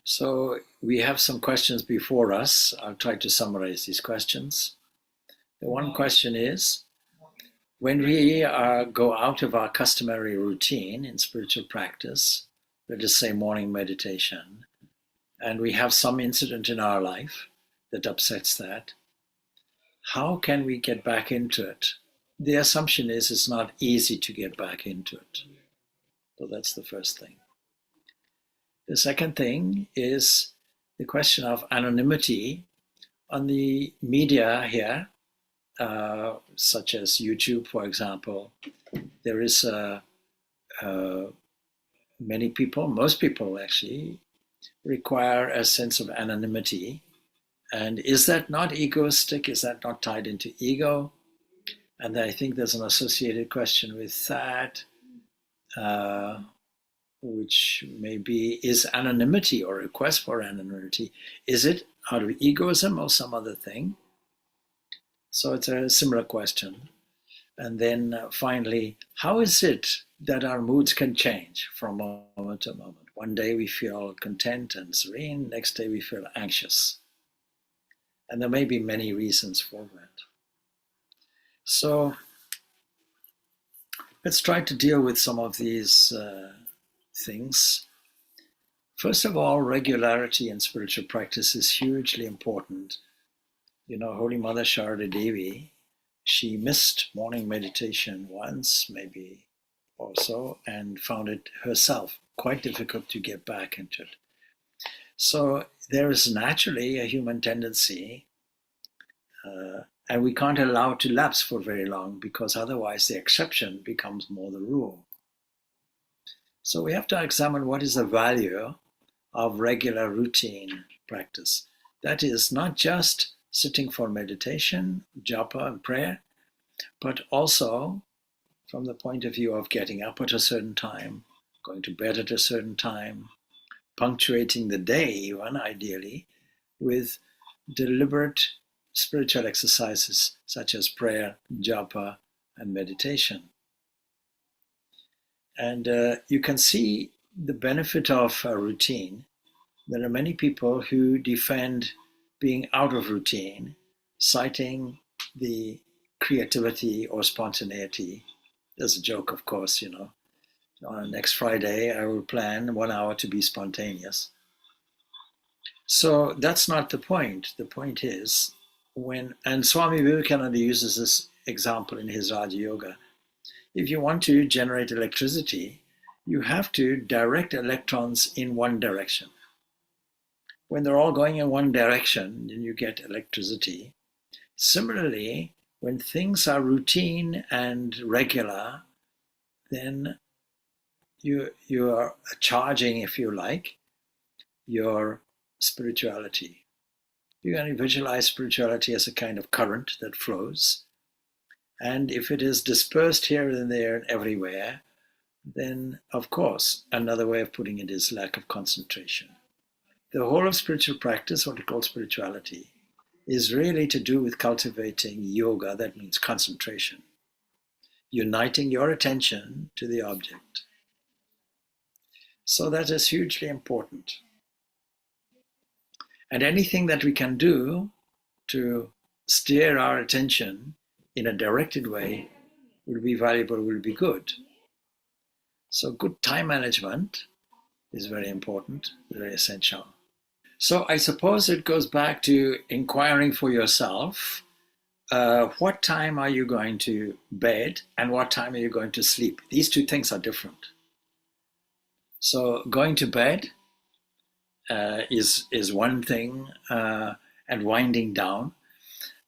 So we have some questions before us. I'll try to summarize these questions. The one question is, when we go out of our customary routine in spiritual practice, let us say morning meditation, and we have some incident in our life that upsets that, how can we get back into it? The assumption is it's not easy to get back into it. So that's the first thing. The second thing is the question of anonymity. On the media here, such as YouTube, for example, there is many people, most people actually, require a sense of anonymity. And is that not egoistic? Is that not tied into ego? And I think there's an associated question with that, which may be, is anonymity or request for anonymity, is it out of egoism or some other thing? So it's a similar question. And then finally, how is it that our moods can change from moment to moment? One day we feel content and serene, next day we feel anxious. And there may be many reasons for that. So let's try to deal with some of these things. First of all, regularity in spiritual practice is hugely important. You know, Holy Mother Sharada Devi, she missed morning meditation once, maybe also, and found it herself quite difficult to get back into it. So there is naturally a human tendency, and we can't allow it to lapse for very long, because otherwise the exception becomes more the rule. So we have to examine what is the value of regular routine practice. That is not just sitting for meditation, japa and prayer, but also from the point of view of getting up at a certain time, going to bed at a certain time, punctuating the day even, ideally, with deliberate spiritual exercises such as prayer, japa, and meditation. And you can see the benefit of a routine. There are many people who defend being out of routine, citing the creativity or spontaneity. There's a joke, of course, you know. On next Friday, I will plan 1 hour to be spontaneous. So that's not the point. The point is and Swami Vivekananda uses this example in his Raja Yoga. If you want to generate electricity, you have to direct electrons in one direction. When they're all going in one direction, then you get electricity. Similarly, when things are routine and regular, then you are charging, if you like, your spirituality. You can visualize spirituality as a kind of current that flows. And if it is dispersed here and there and everywhere, then, of course, another way of putting it is lack of concentration. The whole of spiritual practice, what we call spirituality, is really to do with cultivating yoga, that means concentration, uniting your attention to the object. So that is hugely important. And anything that we can do to steer our attention in a directed way will be valuable, will be good. So good time management is very important, very essential. So I suppose it goes back to inquiring for yourself, what time are you going to bed and what time are you going to sleep? These two things are different. So going to bed is one thing, and winding down.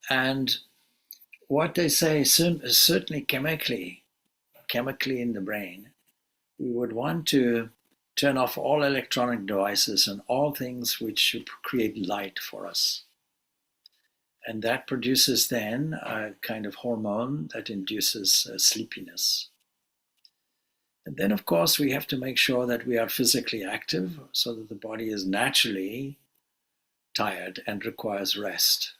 And what they say, certainly chemically in the brain, we would want to turn off all electronic devices and all things which should create light for us. And that produces then a kind of hormone that induces sleepiness. And then, of course, we have to make sure that we are physically active so that the body is naturally tired and requires rest.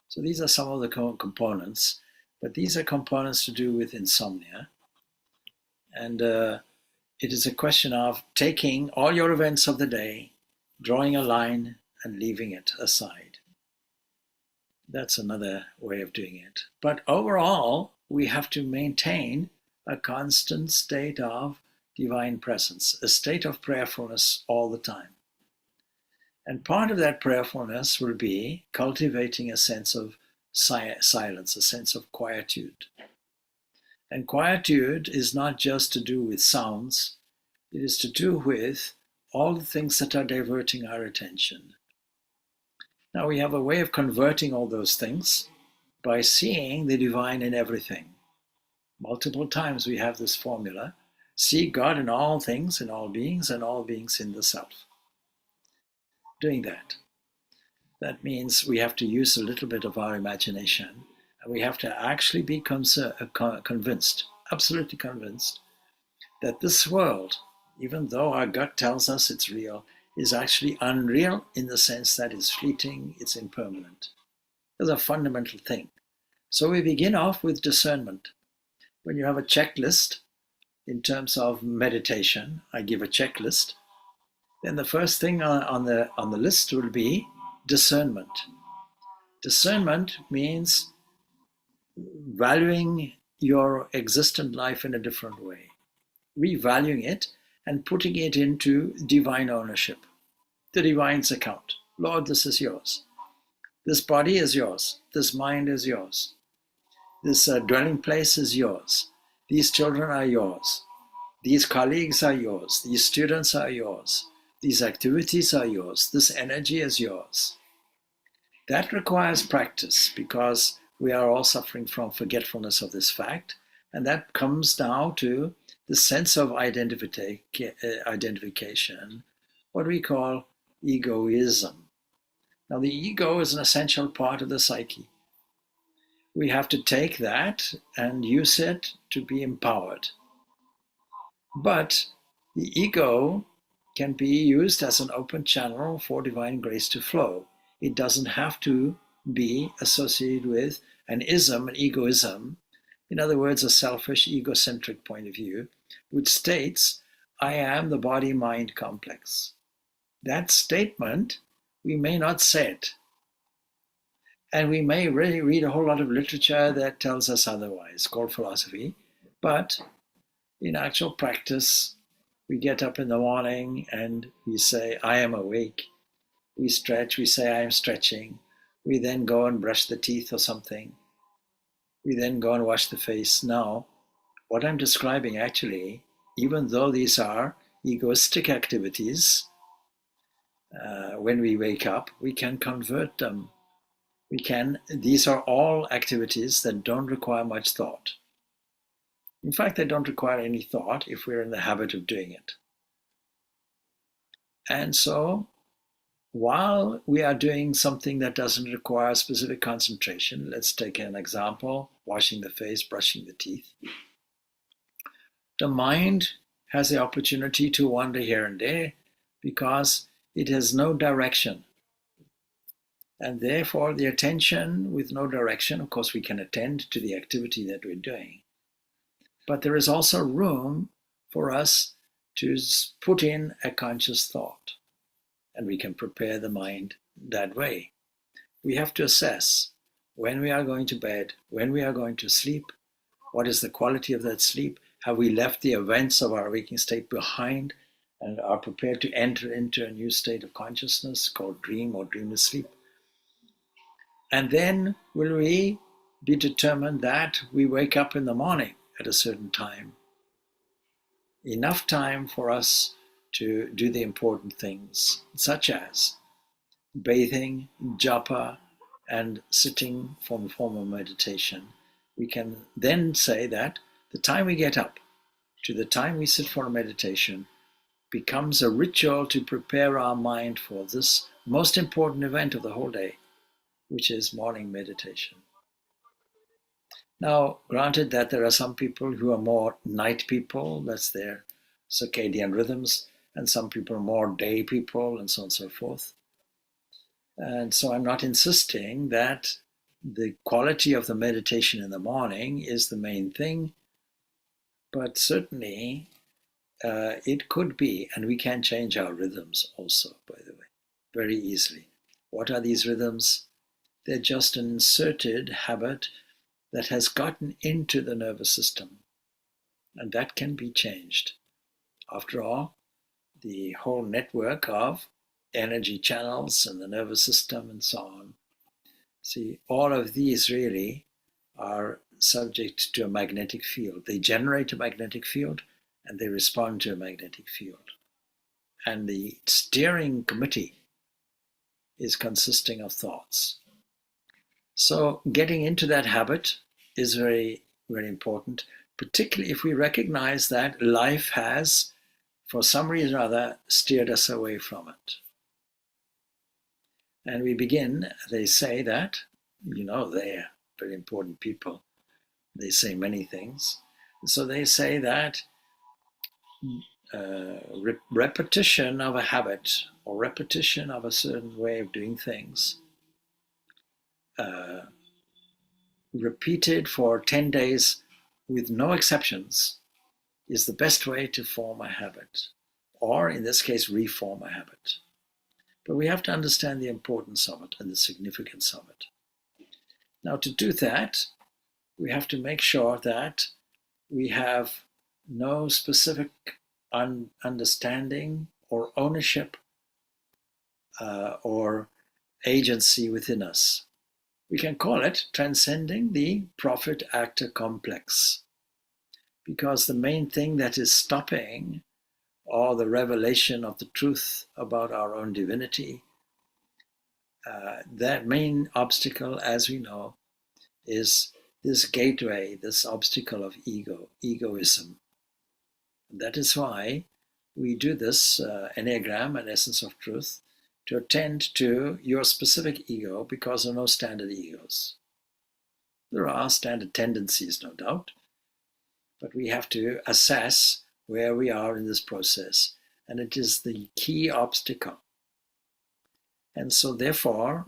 So these are some of the components, but these are components to do with insomnia. And it is a question of taking all your events of the day drawing a line and leaving it aside. That's another way of doing it. But overall, we have to maintain a constant state of divine presence, a state of prayerfulness all the time. And part of that prayerfulness will be cultivating a sense of silence, a sense of quietude. And quietude is not just to do with sounds, it is to do with all the things that are diverting our attention. Now we have a way of converting all those things by seeing the divine in everything. Multiple times we have this formula: see God in all things, in all beings, and all beings in the self. Doing that means we have to use a little bit of our imagination, and we have to actually be convinced, absolutely convinced, that this world, even though our gut tells us it's real, is actually unreal in the sense that it's fleeting, it's impermanent. It's a fundamental thing. So we begin off with discernment. When you have a checklist in terms of meditation, I give a checklist, then the first thing on the list will be discernment. Discernment means valuing your existent life in a different way, revaluing it and putting it into divine ownership, the divine's account. Lord, this is yours. This body is yours. This mind is yours. This dwelling place is yours. These children are yours. These colleagues are yours. These students are yours. These activities are yours. This energy is yours. That requires practice because we are all suffering from forgetfulness of this fact. And that comes down to the sense of identification, what we call egoism. Now, the ego is an essential part of the psyche. We have to take that and use it to be empowered. But the ego can be used as an open channel for divine grace to flow. It doesn't have to be associated with an ism, an egoism, in other words, a selfish, ego-centric point of view, which states, I am the body-mind complex. That statement, we may not say it. And we may really read a whole lot of literature that tells us otherwise, called philosophy. But in actual practice, we get up in the morning and we say, I am awake. We stretch, we say, I am stretching. We then go and brush the teeth or something. We then go and wash the face. Now, what I'm describing actually, even though these are egoistic activities, when we wake up, we can convert them. These are all activities that don't require much thought. In fact, they don't require any thought if we're in the habit of doing it. And so, while we are doing something that doesn't require specific concentration, let's take an example, washing the face, brushing the teeth. The mind has the opportunity to wander here and there because it has no direction. And therefore, the attention with no direction, of course, we can attend to the activity that we're doing. But there is also room for us to put in a conscious thought. And we can prepare the mind that way. We have to assess when we are going to bed, when we are going to sleep, what is the quality of that sleep? Have we left the events of our waking state behind and are prepared to enter into a new state of consciousness called dream or dreamless sleep? And then will we be determined that we wake up in the morning at a certain time. Enough time for us to do the important things, such as bathing, japa, and sitting for a form of meditation. We can then say that the time we get up to the time we sit for a meditation becomes a ritual to prepare our mind for this most important event of the whole day, which is morning meditation. Now, granted that there are some people who are more night people, that's their circadian rhythms, and some people are more day people, and so on and so forth. And so I'm not insisting that the quality of the meditation in the morning is the main thing, but certainly it could be, and we can change our rhythms also, by the way. very easily. What are these rhythms? They're just an inserted habit that has gotten into the nervous system, and that can be changed. After all, the whole network of energy channels and the nervous system and so on. See, all of these really are subject to a magnetic field. They generate a magnetic field and they respond to a magnetic field. And the steering committee is consisting of thoughts. So getting into that habit is very, very important, particularly if we recognize that life has, for some reason or other, steered us away from it. And we begin, they say that, they're very important people. They say many things. So they say that repetition of a habit or repetition of a certain way of doing things, repeated for 10 days with no exceptions, is the best way to form a habit, or in this case, reform a habit. But we have to understand the importance of it and the significance of it. Now, to do that, we have to make sure that we have no specific understanding or ownership or agency within us. We can call it transcending the prophet-actor complex, because the main thing that is stopping all the revelation of the truth about our own divinity, that main obstacle, as we know, is this gateway, this obstacle of egoism. And that is why we do this Enneagram and Essence of Truth, to attend to your specific ego, because there are no standard egos. There are standard tendencies, no doubt, but we have to assess where we are in this process, and it is the key obstacle. And so therefore,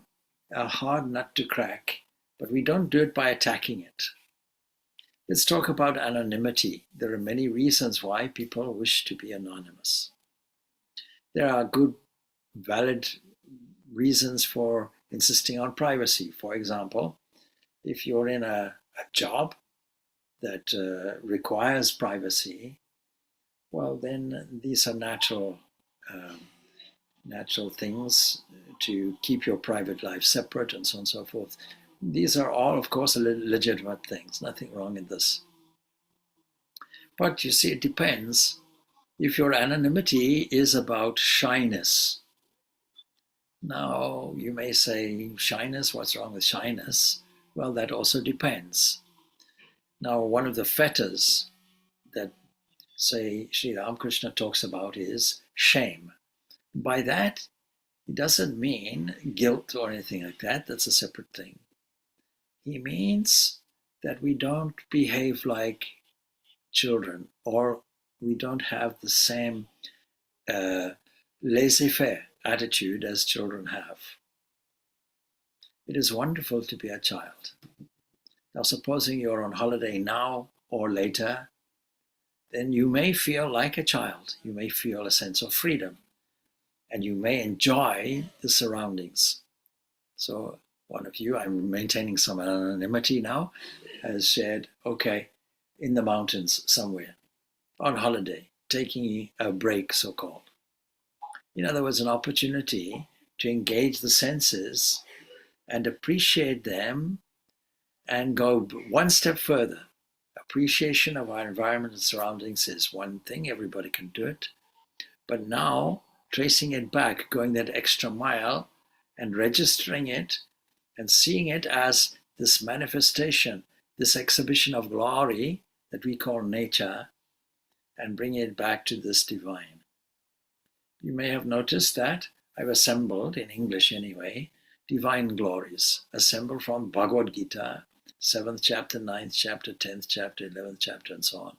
a hard nut to crack, but we don't do it by attacking it. Let's talk about anonymity. There are many reasons why people wish to be anonymous. There are good, valid reasons for insisting on privacy. For example, if you're in a job that requires privacy, well, then these are natural things to keep your private life separate and so on and so forth. These are all, of course, legitimate things. Nothing wrong in this. But you see, it depends. If your anonymity is about shyness, now you may say, shyness, what's wrong with shyness? Well, that also depends. Now, one of the fetters that, say, Sri Ramakrishna talks about is shame. By that, he doesn't mean guilt or anything like that. That's a separate thing. He means that we don't behave like children, or we don't have the same laissez-faire attitude as children have. It is wonderful to be a child. Now, supposing you're on holiday now or later, then you may feel like a child. You may feel a sense of freedom, and you may enjoy the surroundings. So one of you, I'm maintaining some anonymity now, has said, okay, in the mountains somewhere, on holiday, taking a break, so-called. In other words, an opportunity to engage the senses and appreciate them and go one step further. Appreciation of our environment and surroundings is one thing, everybody can do it. But now, tracing it back, going that extra mile and registering it and seeing it as this manifestation, this exhibition of glory that we call nature, and bringing it back to this divine. You may have noticed that I've assembled, in English anyway, divine glories, assembled from Bhagavad Gita, 7th chapter, 9th chapter, 10th chapter, 11th chapter, and so on.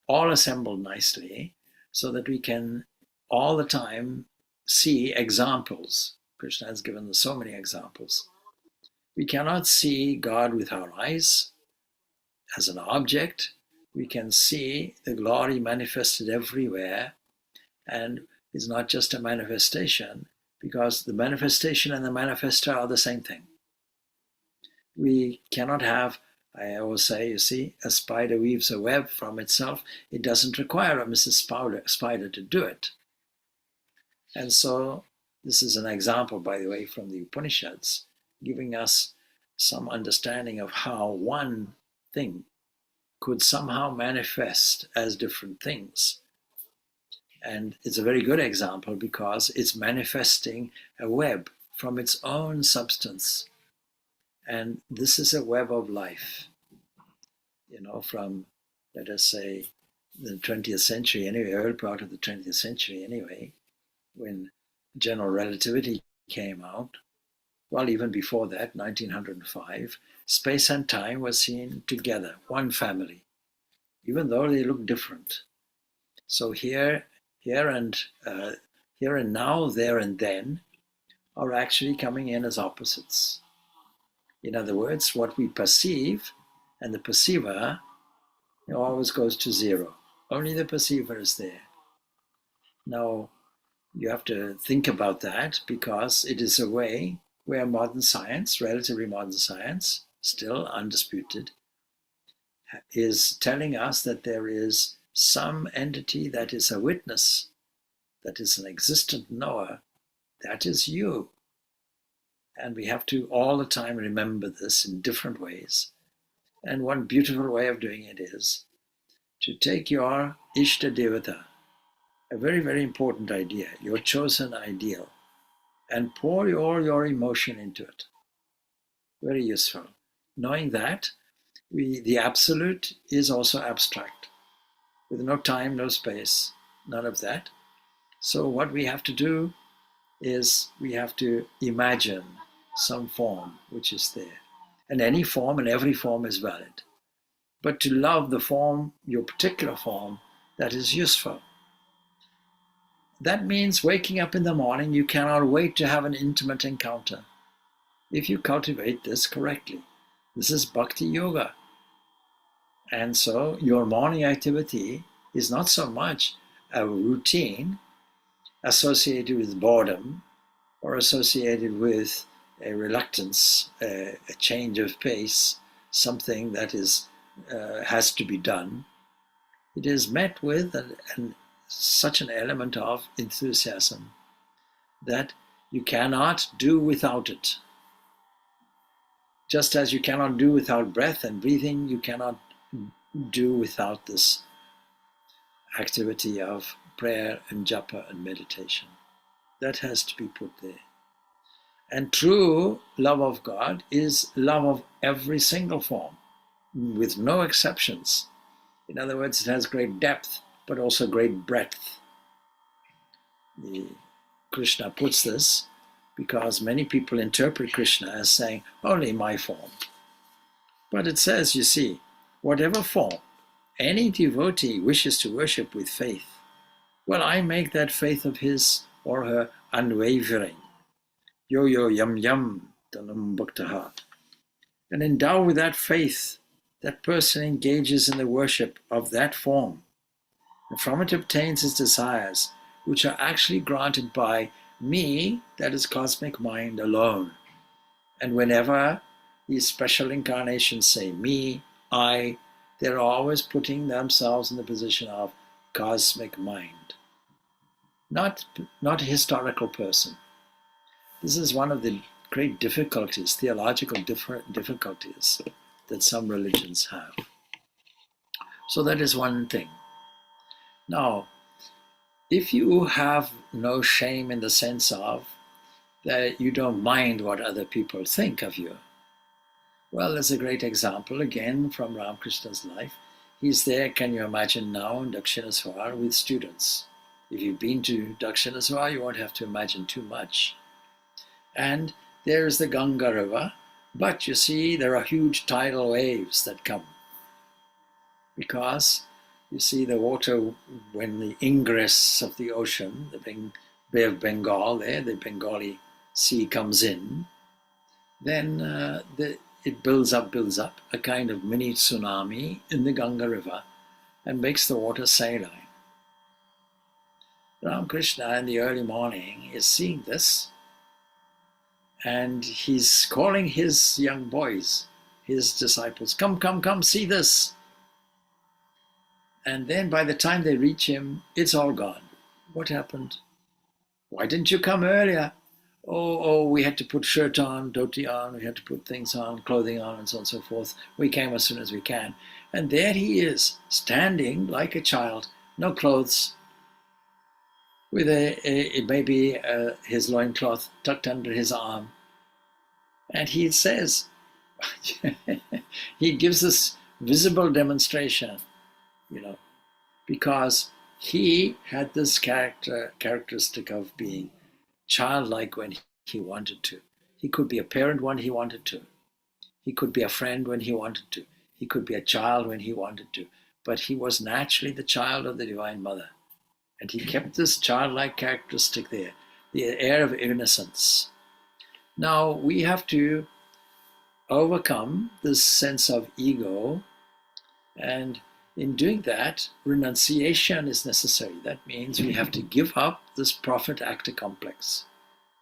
All assembled nicely so that we can all the time see examples. Krishna has given us so many examples. We cannot see God with our eyes as an object. We can see the glory manifested everywhere, and it's not just a manifestation, because the manifestation and the manifester are the same thing. We cannot have, I always say, you see, a spider weaves a web from itself. It doesn't require a Mrs. Spider to do it. And so this is an example, by the way, from the Upanishads, giving us some understanding of how one thing could somehow manifest as different things. And it's a very good example because it's manifesting a web from its own substance. And this is a web of life, from, let us say, the 20th century anyway, early part of the 20th century anyway, when general relativity came out. Well, even before that, 1905, space and time were seen together, one family, even though they look different. So here and now, there and then are actually coming in as opposites. In other words, what we perceive and the perceiver always goes to zero. Only the perceiver is there. Now, you have to think about that because it is a way where modern science, relatively modern science, still undisputed, is telling us that there is some entity that is a witness, that is an existent knower, that is you. And we have to all the time remember this in different ways. And one beautiful way of doing it is to take your Ishta Devata, a very, very important idea, your chosen ideal, and pour all your emotion into it. Very useful. Knowing that the absolute is also abstract, with no time, no space, none of that. So what we have to do is we have to imagine some form which is there. And any form and every form is valid. But to love the form, your particular form, that is useful. That means waking up in the morning, you cannot wait to have an intimate encounter. If you cultivate this correctly, this is bhakti yoga. And so your morning activity is not so much a routine associated with boredom or associated with a reluctance, a change of pace, something that is has to be done. It is met with such an element of enthusiasm that you cannot do without it. Just as you cannot do without breath and breathing, you cannot do without this activity of prayer and japa and meditation. That has to be put there. And true love of God is love of every single form, with no exceptions. In other words, it has great depth, but also great breadth. Krishna puts this because many people interpret Krishna as saying, only my form. But it says, you see, whatever form any devotee wishes to worship with faith, well, I make that faith of his or her unwavering. Yo yo yam yam tanam bhaktaha. And endowed with that faith, that person engages in the worship of that form. And from it obtains his desires, which are actually granted by me, that is cosmic mind alone. And whenever these special incarnations say me, I, they're always putting themselves in the position of cosmic mind, not a historical person. This is one of the great difficulties, theological difficulties that some religions have. So that is one thing. Now, if you have no shame in the sense of that you don't mind what other people think of you, well, there's a great example again from Ramakrishna's life. He's there, can you imagine now, in Dakshinaswar with students. If you've been to Dakshinaswar, you won't have to imagine too much. And there's the Ganga River, but you see there are huge tidal waves that come. Because you see the water, when the ingress of the ocean, the Bay of Bengal there, the Bengali Sea comes in, then it builds up, a kind of mini tsunami in the Ganga River and makes the water saline. Ramakrishna in the early morning is seeing this, and he's calling his young boys, his disciples, come, come, come, see this. And then by the time they reach him, it's all gone. What happened? Why didn't you come earlier? Oh, we had to put shirt on, dhoti on, we had to put things on, clothing on, and so on and so forth. We came as soon as we can. And there he is, standing like a child, no clothes, with maybe his loincloth tucked under his arm. And he says, he gives this visible demonstration, because he had this characteristic of being childlike when he wanted to. He could be a parent when he wanted to. He could be a friend when he wanted to. He could be a child when he wanted to. But he was naturally the child of the Divine Mother. And he kept this childlike characteristic there, the air of innocence. Now, we have to overcome this sense of ego, and in doing that, renunciation is necessary. That means we have to give up this prophet-actor complex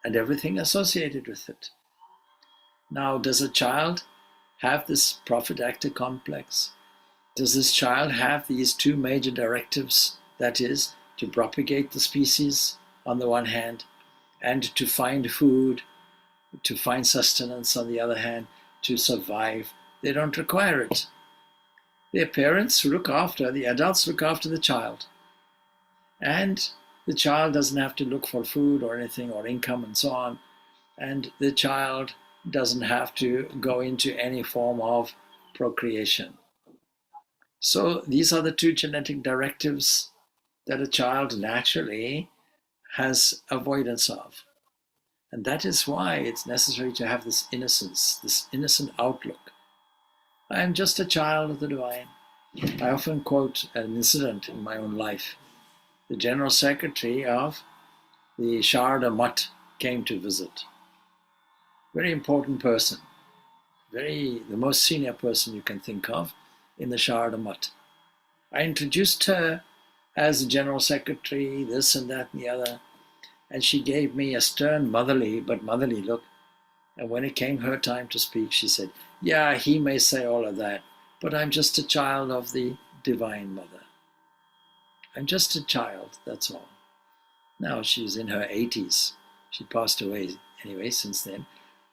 and everything associated with it. Now, does a child have this prophet-actor complex? Does this child have these two major directives, that is, to propagate the species on the one hand, and to find food, to find sustenance on the other hand, to survive? They don't require it. Their parents look after, the adults look after the child. And the child doesn't have to look for food or anything or income and so on. And the child doesn't have to go into any form of procreation. So these are the two genetic directives that a child naturally has avoidance of. And that is why it's necessary to have this innocence, this innocent outlook. I am just a child of the divine. I often quote an incident in my own life. The General Secretary of the Sharda Mutt came to visit. Very important person, the most senior person you can think of in the Sharda Mutt. I introduced her as the General Secretary, this and that and the other, and she gave me a stern motherly look. And when it came her time to speak, she said, yeah, he may say all of that, but I'm just a child of the Divine Mother. I'm just a child, that's all. Now she's in her 80s. She passed away anyway since then,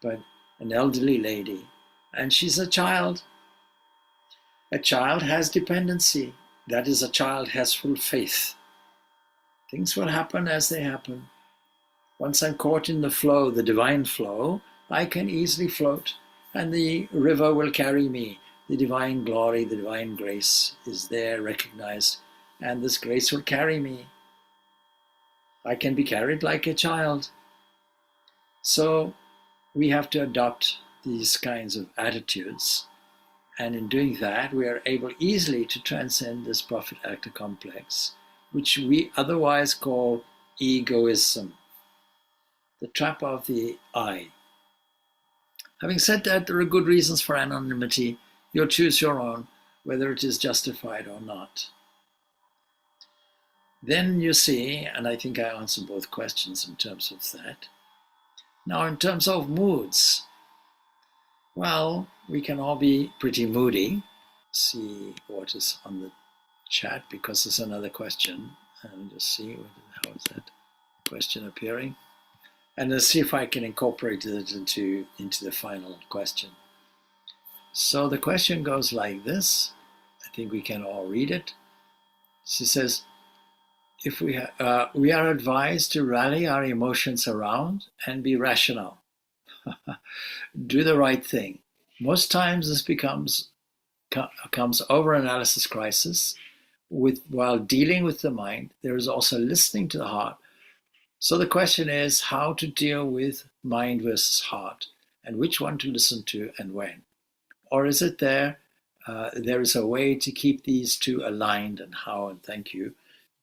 but an elderly lady. And she's a child. A child has dependency. That is, a child has full faith. Things will happen as they happen. Once I'm caught in the flow, the divine flow, I can easily float, and the river will carry me. The divine glory, the divine grace is there recognized, and this grace will carry me. I can be carried like a child. So we have to adopt these kinds of attitudes, and in doing that, we are able easily to transcend this prophet-actor complex, which we otherwise call egoism, the trap of the I. Having said that, there are good reasons for anonymity. You'll choose your own, whether it is justified or not. Then you see, and I think I answered both questions in terms of that. Now, in terms of moods, well, we can all be pretty moody. See what is on the chat, because there's another question. And just see, how is that question appearing? And let's see if I can incorporate it into the final question. So the question goes like this. I think we can all read it. She says, if we are advised to rally our emotions around and be rational. Do the right thing. Most times this becomes over-analysis crisis. While dealing with the mind, there is also listening to the heart. So the question is how to deal with mind versus heart, and which one to listen to and when. Or is it there is a way to keep these two aligned, and how, and thank you.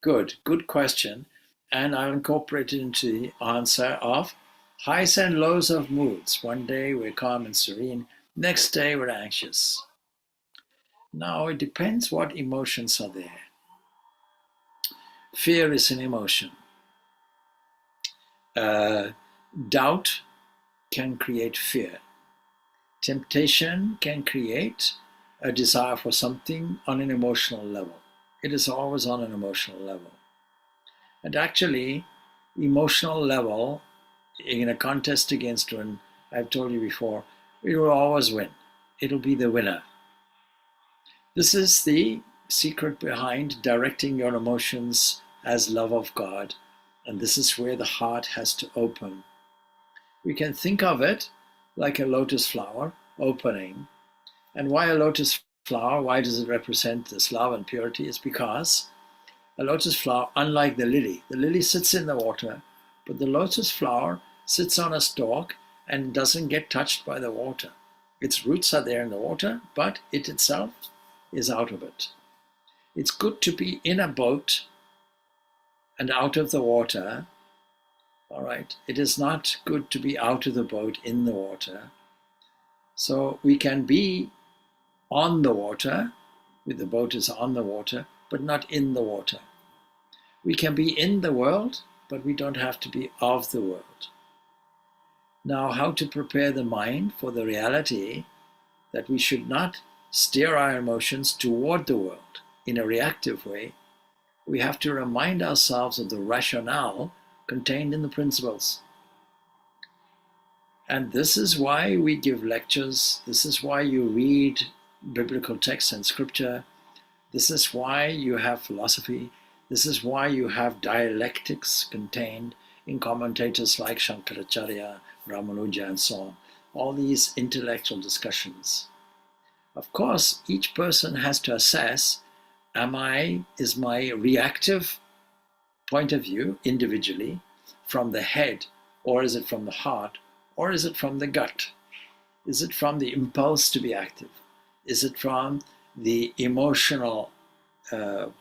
Good question. And I'll incorporate it into the answer of highs and lows of moods. One day we're calm and serene, next day we're anxious. Now it depends what emotions are there. Fear is an emotion. Doubt can create fear. Temptation can create a desire for something on an emotional level. It is always on an emotional level. And actually, emotional level in a contest against one, I've told you before, it will always win. It'll be the winner. This is the secret behind directing your emotions as love of God. And this is where the heart has to open. We can think of it like a lotus flower opening. And why a lotus flower? Why does it represent this love and purity? It's because a lotus flower, unlike the lily sits in the water, but the lotus flower sits on a stalk and doesn't get touched by the water. Its roots are there in the water, but it itself is out of it. It's good to be in a boat and out of the water. All right. It is not good to be out of the boat in the water. So we can be on the water, with the boat is on the water, but not in the water. We can be in the world, but we don't have to be of the world. Now, how to prepare the mind for the reality that we should not steer our emotions toward the world in a reactive way. We have to remind ourselves of the rationale contained in the principles. And this is why we give lectures. This is why you read biblical texts and scripture. This is why you have philosophy. This is why you have dialectics contained in commentators like Shankaracharya, Ramanuja, and so on. All these intellectual discussions. Of course, each person has to assess, is my reactive point of view individually from the head, or is it from the heart, or is it from the gut? Is it from the impulse to be active? Is it from the emotional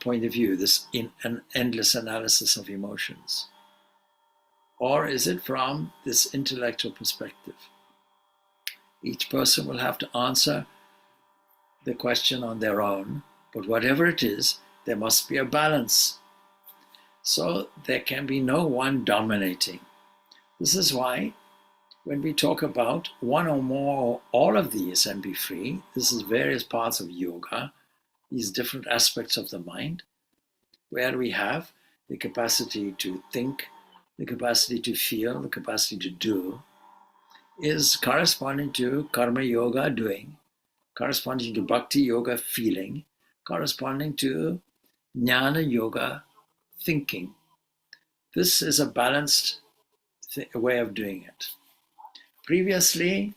point of view, this an endless analysis of emotions? Or is it from this intellectual perspective? Each person will have to answer the question on their own, but whatever it is, there must be a balance. So there can be no one dominating. This is why when we talk about one or more or all of these and be free, this is various parts of yoga, these different aspects of the mind, where we have the capacity to think, the capacity to feel, the capacity to do, is corresponding to karma yoga, doing, corresponding to bhakti yoga, feeling, corresponding to jnana yoga, thinking. This is a balanced way of doing it. Previously,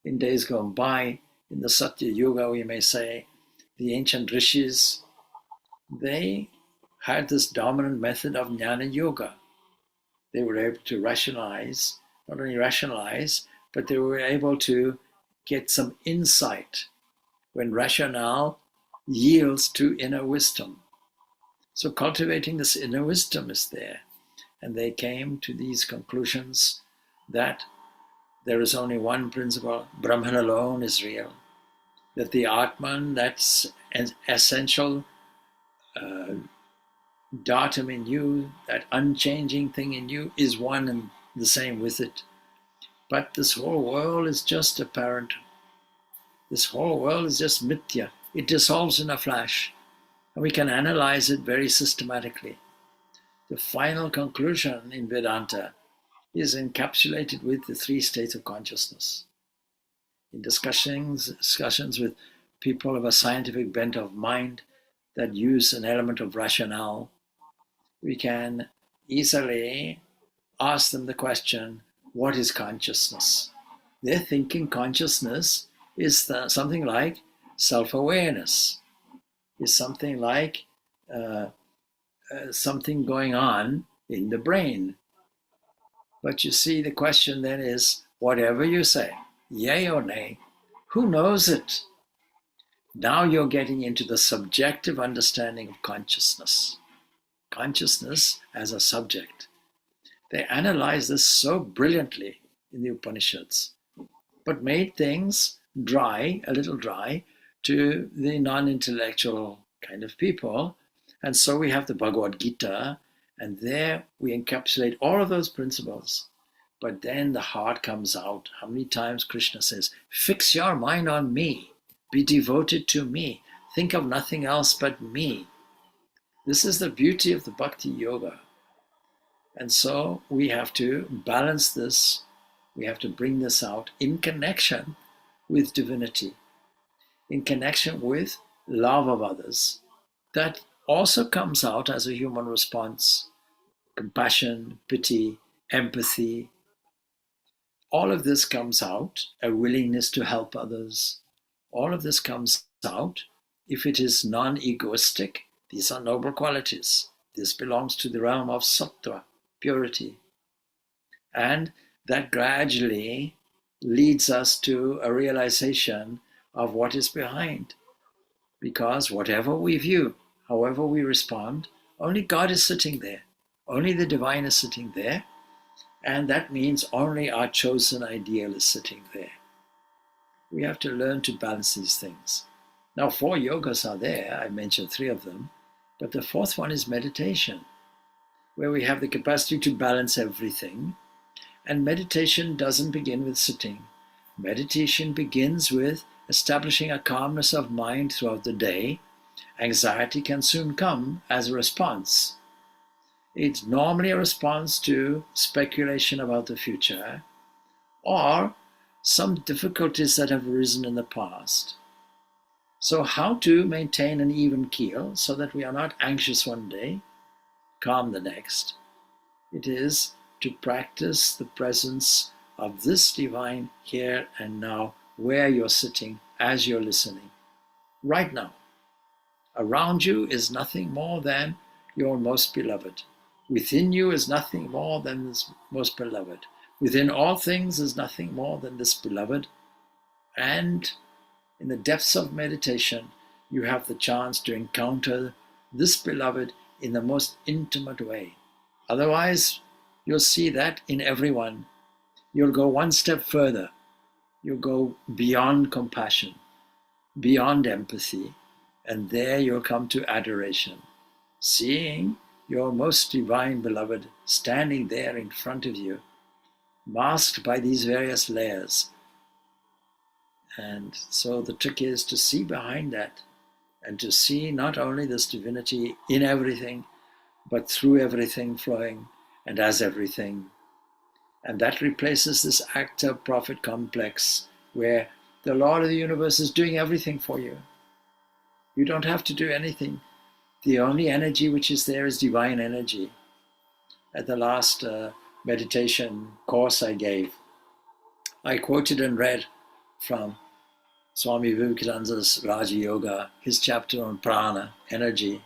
in days gone by, in the Satya Yuga, we may say, the ancient rishis, they had this dominant method of jnana yoga. They were able to rationalize, not only rationalize, but they were able to get some insight when rationale yields to inner wisdom. So cultivating this inner wisdom is there. And they came to these conclusions that there is only one principle, Brahman alone is real, that the Atman, that's an essential datum in you, that unchanging thing in you, is one and the same with it. But this whole world is just apparent. This whole world is just mithya. It dissolves in a flash. And we can analyze it very systematically. The final conclusion in Vedanta is encapsulated with the three states of consciousness. In discussions with people of a scientific bent of mind that use an element of rationale, we can easily ask them the question, what is consciousness? They're thinking consciousness is something like self-awareness, is something like something going on in the brain. But you see, the question then is, whatever you say, yay or nay, who knows it? Now you're getting into the subjective understanding of consciousness. Consciousness as a subject. They analyze this so brilliantly in the Upanishads, but made things dry, a little dry, to the non-intellectual kind of people. And so we have the Bhagavad Gita And there we encapsulate all of those principles. But then the heart comes out. How many times Krishna says, fix your mind on me, be devoted to me, think of nothing else but me. This is the beauty of the Bhakti Yoga. And so we have to balance this, we have to bring this out in connection with divinity, in connection with love of others. That also comes out as a human response. Compassion, pity, empathy. All of this comes out, a willingness to help others. All of this comes out if it is non-egoistic. These are noble qualities. This belongs to the realm of sattva, purity. And that gradually leads us to a realization of what is behind. Because whatever we view, however we respond, only God is sitting there. Only the divine is sitting there. And that means only our chosen ideal is sitting there. We have to learn to balance these things. Now, 4 yogas are there. I mentioned 3 of them. But the 4th one is meditation, where we have the capacity to balance everything. And meditation doesn't begin with sitting. Meditation begins with establishing a calmness of mind throughout the day. Anxiety can soon come as a response. It's normally a response to speculation about the future or some difficulties that have arisen in the past. So how to maintain an even keel so that we are not anxious one day, calm the next? It is to practice the presence of this divine here and now, where you're sitting as you're listening. Right now. Around you is nothing more than your most beloved. Within you is nothing more than this most beloved. Within all things is nothing more than this beloved. And in the depths of meditation, you have the chance to encounter this beloved in the most intimate way. Otherwise, you'll see that in everyone. You'll go one step further. You'll go beyond compassion, beyond empathy, and there you'll come to adoration. Seeing your most divine beloved standing there in front of you, masked by these various layers. And so the trick is to see behind that and to see not only this divinity in everything, but through everything flowing and as everything. And that replaces this actor-prophet complex where the Lord of the universe is doing everything for you. You don't have to do anything. The only energy which is there is divine energy. At the last meditation course I gave, I quoted and read from Swami Vivekananda's Raja Yoga, his chapter on prana, energy.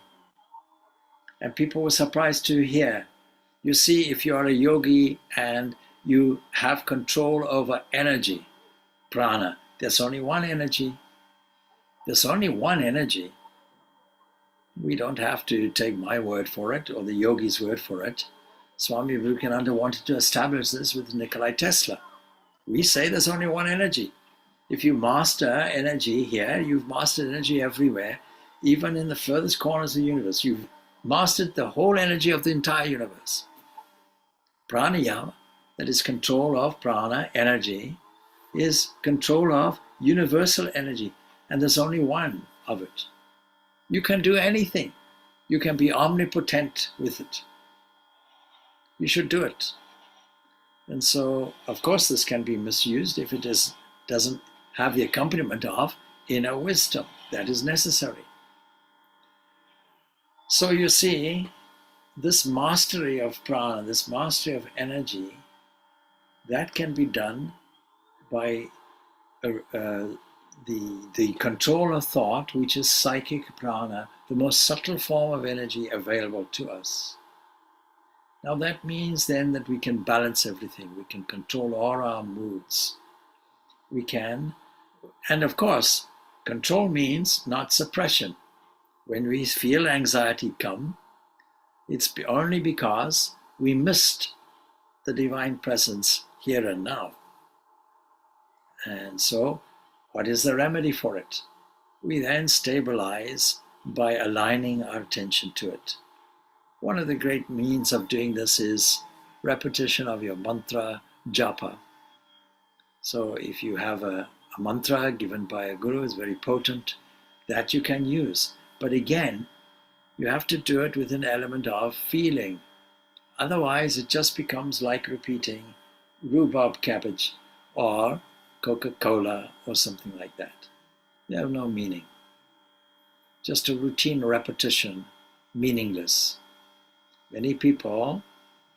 And people were surprised to hear. You see, if you are a yogi and you have control over energy, prana, there's only one energy. There's only one energy. We don't have to take my word for it or the yogi's word for it. Swami Vivekananda wanted to establish this with Nikola Tesla. We say there's only one energy. If you master energy here, you've mastered energy everywhere, even in the furthest corners of the universe. You've mastered the whole energy of the entire universe. Pranayama, that is control of prana, energy, is control of universal energy, and there's only one of it. You can do anything. You can be omnipotent with it. You should do it. And so, of course, this can be misused if it doesn't have the accompaniment of inner wisdom that is necessary. So you see, this mastery of prana, this mastery of energy, that can be done by the control of thought, which is psychic prana, the most subtle form of energy available to us. Now that means then that we can balance everything. We can control all our moods. We can, and of course, control means not suppression. When we feel anxiety come, it's only because we missed the divine presence here and now. And so, what is the remedy for it? We then stabilize by aligning our attention to it. One of the great means of doing this is repetition of your mantra japa. So if you have a mantra given by a guru, is very potent, that you can use. But again, you have to do it with an element of feeling. Otherwise, it just becomes like repeating rhubarb cabbage or Coca-Cola or something like that. They have no meaning. Just a routine repetition, meaningless. Many people,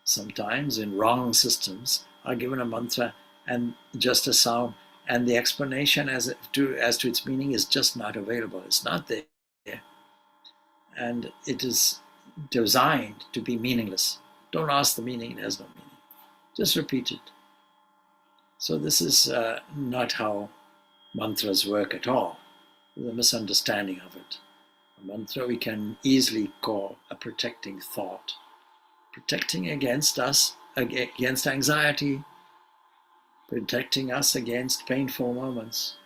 sometimes in wrong systems, are given a mantra and just a sound, and the explanation as to its meaning is just not available. It's not there. And it is designed to be meaningless. Don't ask the meaning, it has no meaning. Just repeat it. So this is not how mantras work at all. There's a misunderstanding of it. A mantra we can easily call a protecting thought. Protecting against us, against anxiety, protecting us against painful moments,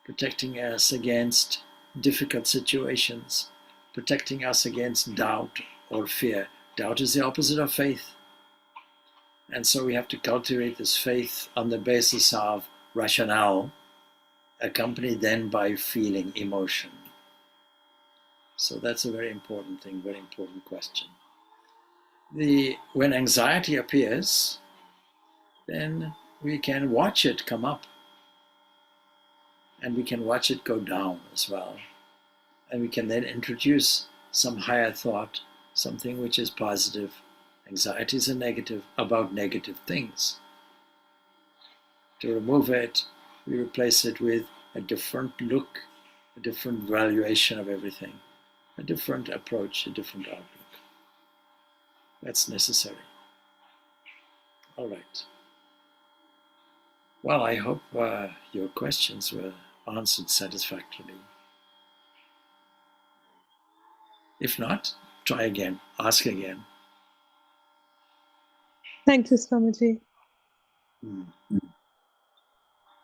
protecting us against difficult situations, protecting us against doubt or fear. Doubt is the opposite of faith. And so we have to cultivate this faith on the basis of rationale, accompanied then by feeling, emotion. So that's a very important thing, very important question. When anxiety appears, then we can watch it come up. And we can watch it go down as well. And we can then introduce some higher thought, something which is positive. Anxiety is a negative, about negative things. To remove it, we replace it with a different look, a different valuation of everything, a different approach, a different outlook. That's necessary. All right. Well, I hope your questions were answered satisfactorily. If not, try again, ask again. Thank you, Swamiji.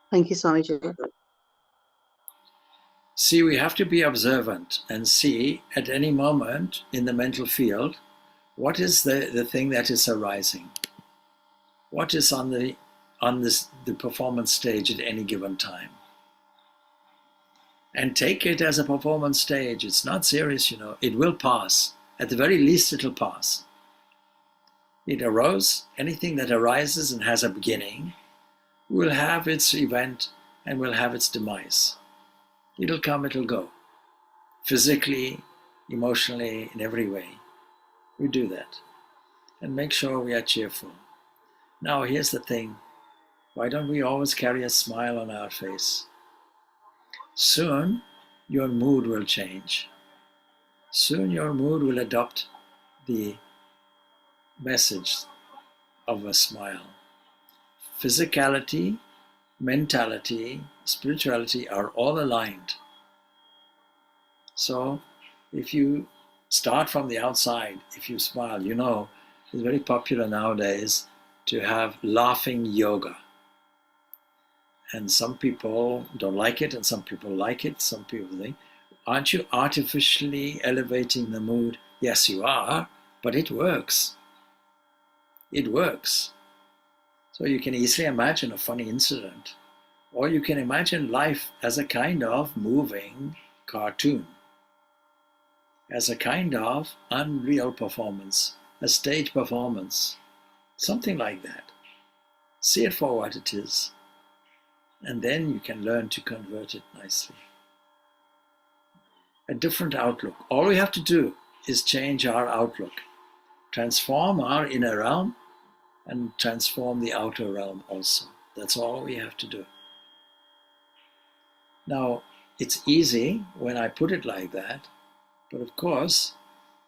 Thank you, Swamiji. See, we have to be observant and see at any moment in the mental field what is the thing that is arising. What is on the performance stage at any given time. And take it as a performance stage. It's not serious, It will pass. At the very least, it'll pass. It arose. Anything that arises and has a beginning will have its event and will have its demise. It'll come, it'll go. Physically, emotionally, in every way. We do that. And make sure we are cheerful. Now, here's the thing. Why don't we always carry a smile on our face? Soon, your mood will change. Soon, your mood will adopt the message of a smile. Physicality, mentality, spirituality are all aligned. So, if you start from the outside, if you smile, it's very popular nowadays to have laughing yoga. And some people don't like it, and some people like it. Some people think, aren't you artificially elevating the mood? Yes, you are, but it works. It works. So you can easily imagine a funny incident, or you can imagine life as a kind of moving cartoon, as a kind of unreal performance, a stage performance, something like that. See it for what it is. And then you can learn to convert it nicely. A different outlook. All we have to do is change our outlook, transform our inner realm, and transform the outer realm also. That's all we have to do. Now, it's easy when I put it like that, but of course,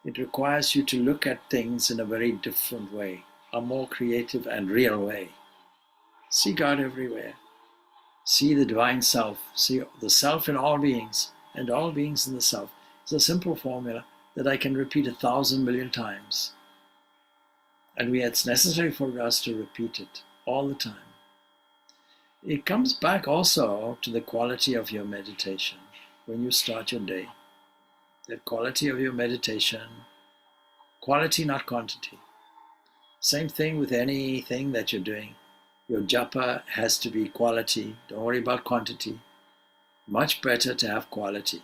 it requires you to look at things in a very different way, a more creative and real way. See God everywhere. See the divine self, see the self in all beings, and all beings in the self. It's a simple formula that I can repeat 1,000 million times. And it's necessary for us to repeat it all the time. It comes back also to the quality of your meditation when you start your day. The quality of your meditation Quality, not quantity. Same thing with anything that you're doing. Your japa has to be quality. Don't worry about quantity. Much better to have quality.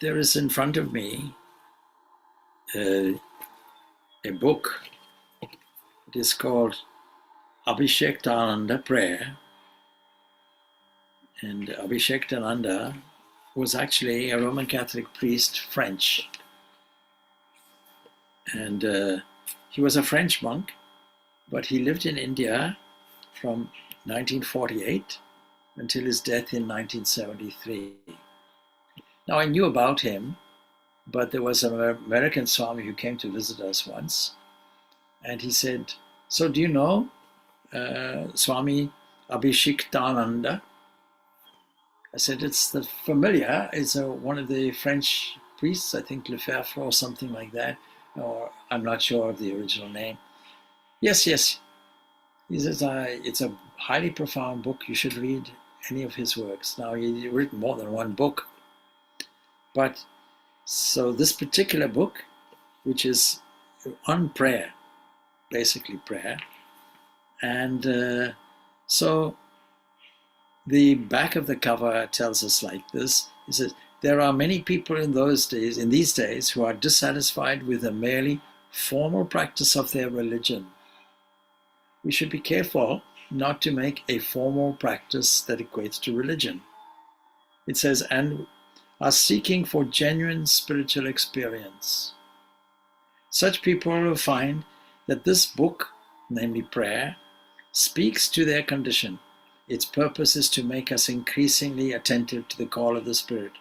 There is in front of me a book. It is called Abhishektananda Prayer. And Abhishektananda was actually a Roman Catholic priest, French. And he was a French monk, but he lived in India from 1948 until his death in 1973. Now, I knew about him, but there was an American Swami who came to visit us once, and he said, "So do you know Swami Abhishektananda?" I said, "It's familiar. It's one of the French priests, I think Lefebvre or something like that, or I'm not sure of the original name." Yes. He says, "It's a highly profound book. You should read any of his works." Now, he's written more than one book. But so this particular book, which is on prayer, basically prayer, and so the back of the cover tells us like this. It says, "There are many people in these days, who are dissatisfied with the merely formal practice of their religion. We should be careful not to make a formal practice that equates to religion." It says, "and are seeking for genuine spiritual experience. Such people will find that this book, namely prayer, speaks to their condition. Its purpose is to make us increasingly attentive to the call of the Spirit,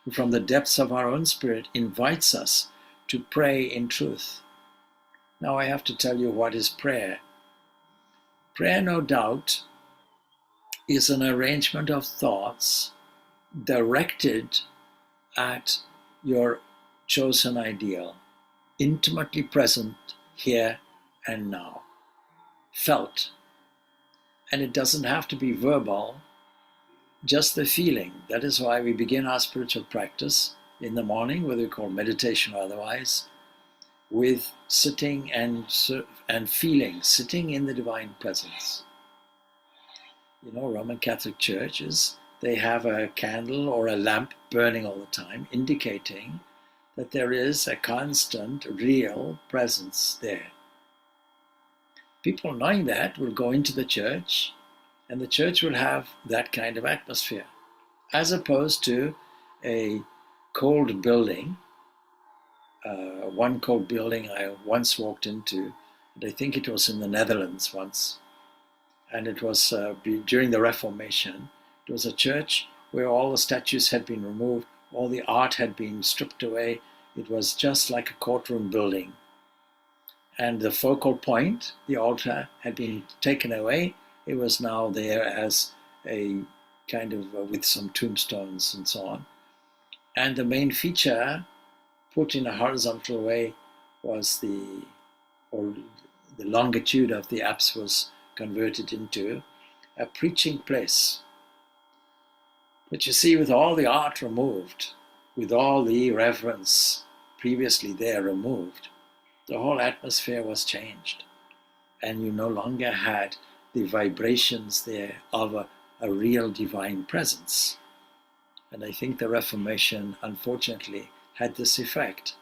who from the depths of our own spirit invites us to pray in truth." Now I have to tell you, what is prayer? Prayer, no doubt, is an arrangement of thoughts directed at your chosen ideal, intimately present here and now, felt. And it doesn't have to be verbal, just the feeling. That is why we begin our spiritual practice in the morning, whether we call meditation or otherwise, with sitting and feeling, sitting in the divine presence. You know, Roman Catholic churches, they have a candle or a lamp burning all the time, indicating that there is a constant, real presence there. People knowing that will go into the church, and the church will have that kind of atmosphere, as opposed to a cold building. One cold building I once walked into, and I think it was in the Netherlands once, and it was during the Reformation. It was a church where all the statues had been removed, all the art had been stripped away. It was just like a courtroom building. And the focal point, the altar, had been taken away. It was now there as a kind of, with some tombstones and so on. And the main feature, put in a horizontal way, was the longitude of the apse was converted into a preaching place. But you see, with all the art removed, with all the reverence previously there removed, the whole atmosphere was changed. And you no longer had the vibrations there of a real divine presence. And I think the Reformation, unfortunately, had this effect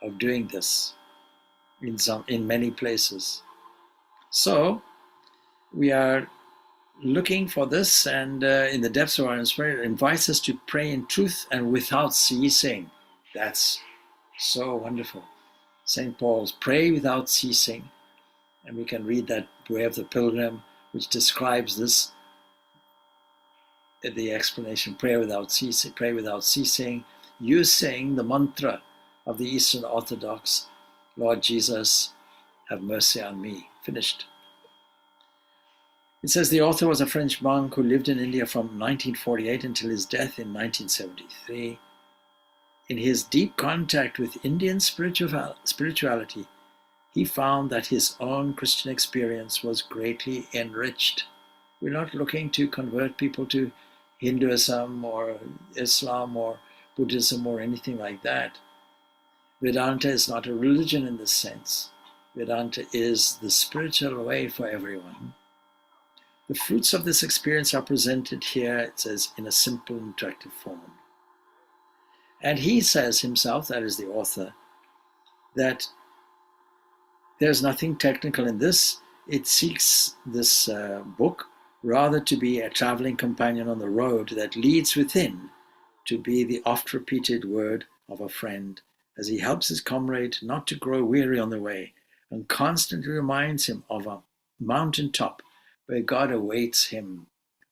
of doing this in many places. So we are looking for this, and in the depths of our spirit, it invites us to pray in truth and without ceasing. That's so wonderful. St. Paul's pray without ceasing, and we can read that Way of the Pilgrim, which describes this, the explanation, pray without ceasing, using the mantra of the Eastern Orthodox, Lord Jesus, have mercy on me. Finished. It says the author was a French monk who lived in India from 1948 until his death in 1973. In his deep contact with Indian spirituality, he found that his own Christian experience was greatly enriched. We're not looking to convert people to Hinduism or Islam or Buddhism or anything like that. Vedanta is not a religion in this sense. Vedanta is the spiritual way for everyone. The fruits of this experience are presented here, it says, in a simple and attractive form. And he says himself, that is the author, that there's nothing technical in this. It seeks this book rather to be a traveling companion on the road that leads within, to be the oft-repeated word of a friend, as he helps his comrade not to grow weary on the way, and constantly reminds him of a mountain top where God awaits him.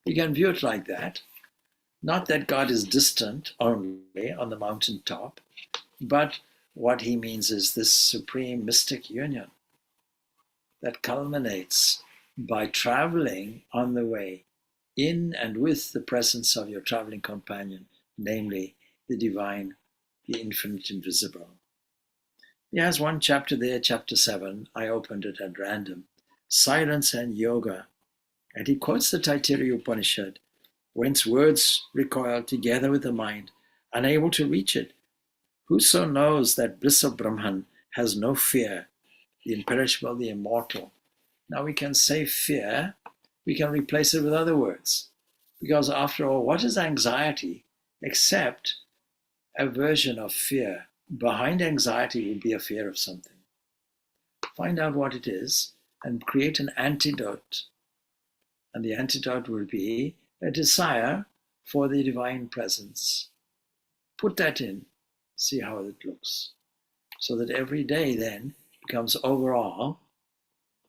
You can view it like that. Not that God is distant only on the mountain top, but what he means is this supreme mystic union that culminates by traveling on the way in and with the presence of your traveling companion, namely the divine, the infinite invisible. He has one chapter there, chapter 7. I opened it at random. Silence and Yoga. And he quotes the Taittiriya Upanishad, whence words recoil together with the mind, unable to reach it. Whoso knows that bliss of Brahman has no fear, the imperishable, the immortal. Now we can say fear, we can replace it with other words. Because after all, what is anxiety except a version of fear? Behind anxiety would be a fear of something. Find out what it is and create an antidote. And the antidote will be a desire for the divine presence. Put that in, see how it looks. So that every day then becomes overall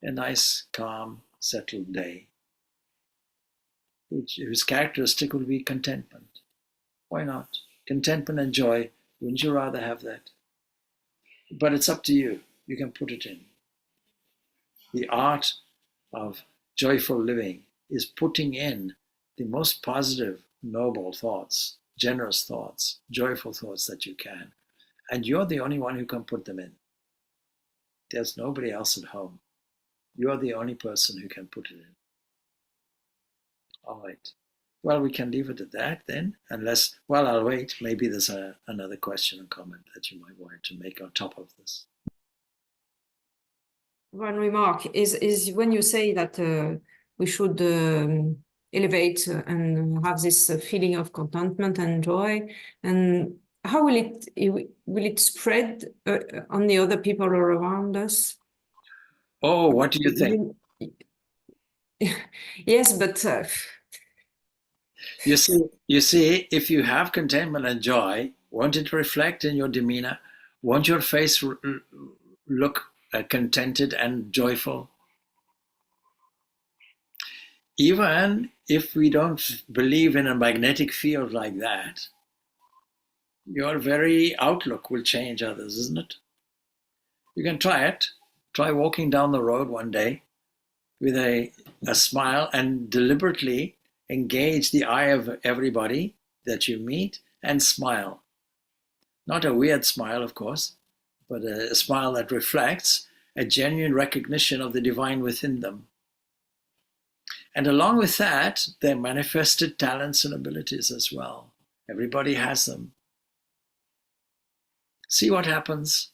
a nice, calm, settled day, whose characteristic will be contentment. Why not? Contentment and joy, wouldn't you rather have that? But it's up to you. You can put it in. The art of joyful living is putting in the most positive, noble thoughts, generous thoughts, joyful thoughts that you can. And you're the only one who can put them in. There's nobody else at home. You're the only person who can put it in. All right. Well, we can leave it at that then, unless, well, I'll wait. Maybe there's another question or comment that you might want to make on top of this. One remark is when you say that we should elevate and have this feeling of contentment and joy, and how will it spread on the other people around us? Oh, what do you think? Yes, but you see, if you have contentment and joy, won't it reflect in your demeanor? Won't your face look contented and joyful? Even if we don't believe in a magnetic field like that, your very outlook will change others, isn't it? You can try it. Try walking down the road one day with a smile and deliberately engage the eye of everybody that you meet and smile. Not a weird smile, of course, but a smile that reflects a genuine recognition of the divine within them. And along with that, their manifested talents and abilities as well. Everybody has them. See what happens.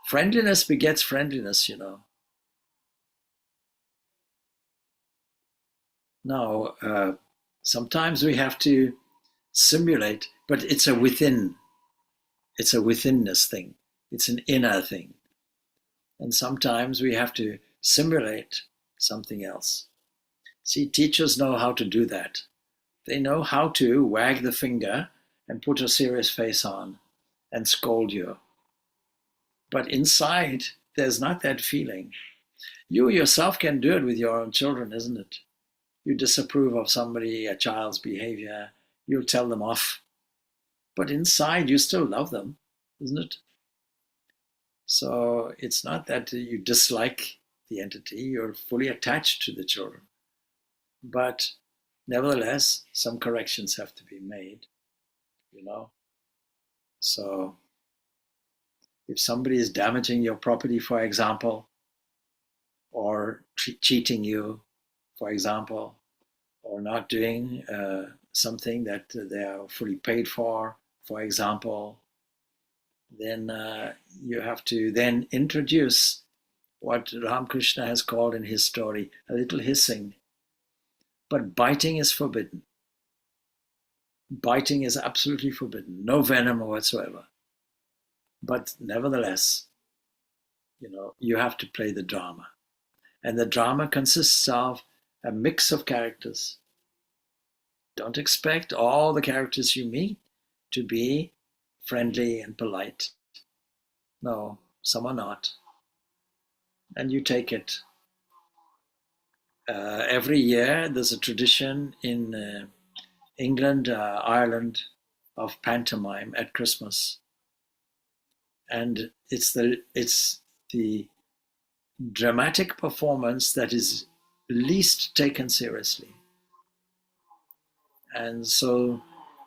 Friendliness begets friendliness, you know. Now, sometimes we have to simulate, but it's a withinness thing. It's an inner thing. And sometimes we have to simulate something else. See, teachers know how to do that. They know how to wag the finger and put a serious face on and scold you. But inside, there's not that feeling. You yourself can do it with your own children, isn't it? You disapprove of somebody, a child's behavior, you'll tell them off. But inside, you still love them, isn't it? So it's not that you dislike the entity, you're fully attached to the children. But nevertheless, some corrections have to be made, you know. So if somebody is damaging your property, for example, or cheating you, for example, or not doing something that they are fully paid for example, then you have to then introduce what Ramakrishna has called in his story a little hissing. But biting is forbidden. Biting is absolutely forbidden. No venom whatsoever. But nevertheless, you have to play the drama. And the drama consists of a mix of characters. Don't expect all the characters you meet to be friendly and polite. No, some are not. And you take it. Every year there's a tradition in England, Ireland, of pantomime at Christmas. And it's the dramatic performance that is least taken seriously. And so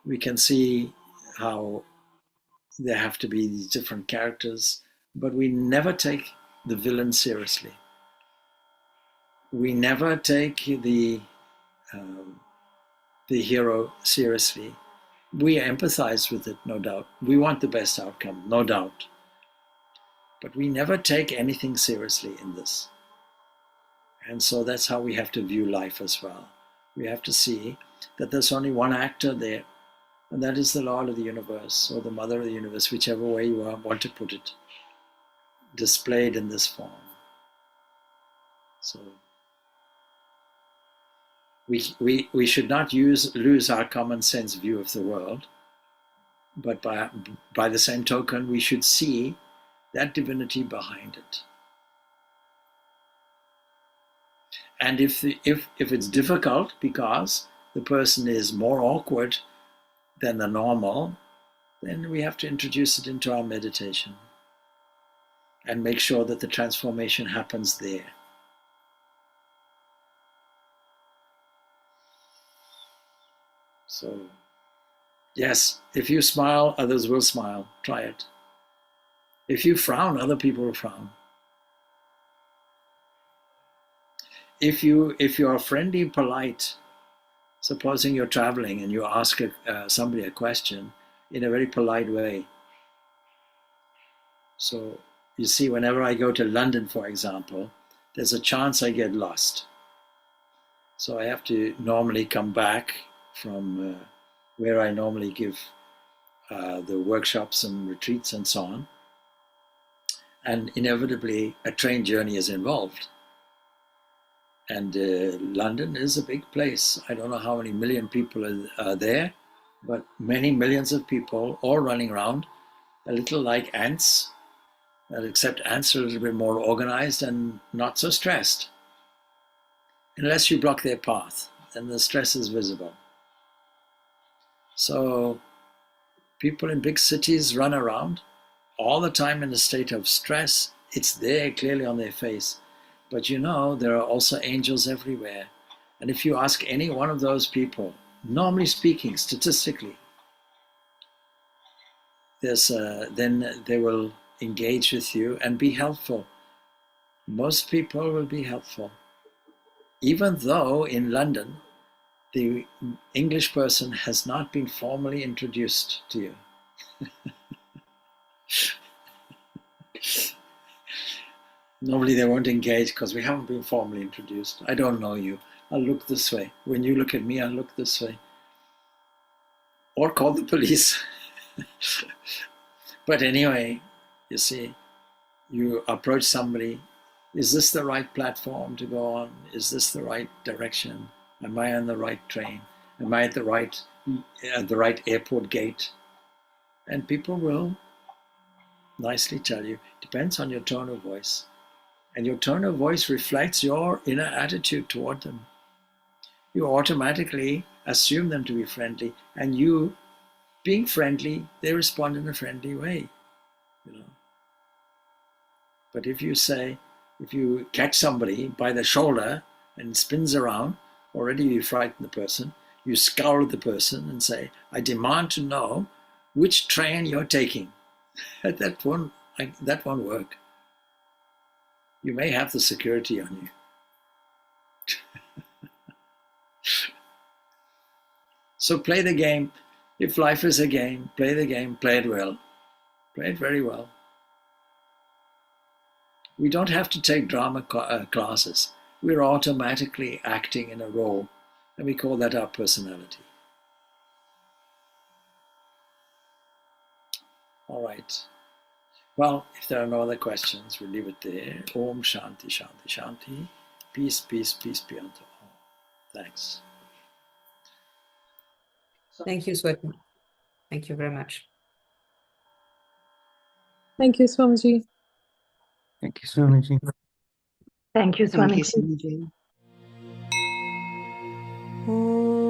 we can see how there have to be these different characters, but we never take the villain seriously. We never take the hero seriously. We empathize with it, no doubt. We want the best outcome, no doubt. But we never take anything seriously in this. And so that's how we have to view life as well. We have to see that there's only one actor there, and that is the Lord of the universe, or the Mother of the universe, whichever way you want to put it, displayed in this form. So we should not lose our common sense view of the world, but by the same token, we should see that divinity behind it. And if it's difficult because the person is more awkward than the normal, then we have to introduce it into our meditation and make sure that the transformation happens there. So, yes, if you smile, others will smile. Try it. If you frown, other people will frown. If you are friendly and polite, supposing you're traveling and you ask somebody a question in a very polite way. So you see, whenever I go to London, for example, there's a chance I get lost. So I have to normally come back from where I normally give the workshops and retreats and so on. And inevitably, a train journey is involved. And London is a big place. I don't know how many million people are there, but many millions of people all running around, a little like ants, except ants are a little bit more organized and not so stressed. Unless you block their path, then the stress is visible. So people in big cities run around all the time in a state of stress. It's there clearly on their face. But there are also angels everywhere. And if you ask any one of those people, normally speaking, statistically, then they will engage with you and be helpful. Most people will be helpful. Even though in London, the English person has not been formally introduced to you. Normally they won't engage because we haven't been formally introduced. I don't know you. I'll look this way. When you look at me, I'll look this way. Or call the police. But anyway, you see, you approach somebody. Is this the right platform to go on? Is this the right direction? Am I on the right train? Am I at the right airport gate? And people will nicely tell you. Depends on your tone of voice. And your tone of voice reflects your inner attitude toward them. You automatically assume them to be friendly, and you, being friendly, they respond in a friendly way. But if you catch somebody by the shoulder and it spins around, already you frighten the person. You scowl at the person and say, I demand to know which train you're taking. That won't work. You may have the security on you. So play the game. If life is a game, play the game, play it well. Play it very well. We don't have to take drama classes. We're automatically acting in a role, and we call that our personality. All right. Well, if there are no other questions, we'll leave it there. Om Shanti, Shanti, Shanti. Peace, peace, peace be unto all. Thanks. Thank you, Swati. Thank you very much. Thank you, Swamiji. Thank you, Swamiji. Thank you, Thank Swami. you, Swamiji.